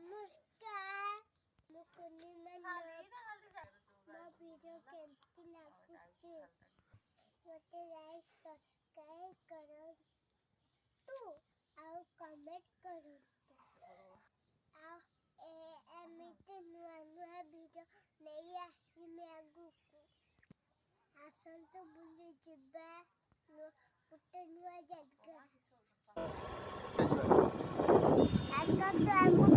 ନମସ୍କାର ମୁଁ ପୂର୍ଣ୍ଣିମା ମୋ ଭିଡ଼ିଓ କେମିତି ଲାଗୁଛି ମୋତେ ଲାଇକ୍ ସବସ୍କ୍ରାଇବ୍ କରନ୍ତୁ ଆଉ କମେଣ୍ଟ କରନ୍ତୁ ଆଉ ଏମିତି ନୂଆ ନୂଆ ଭିଡ଼ିଓ ନେଇ ଆସିମି ଆଗକୁ ଆସନ୍ତୁ ବୁଲି ଯିବା ଗୋଟେ ନୂଆ ଜାଗା ଆସନ୍ତୁ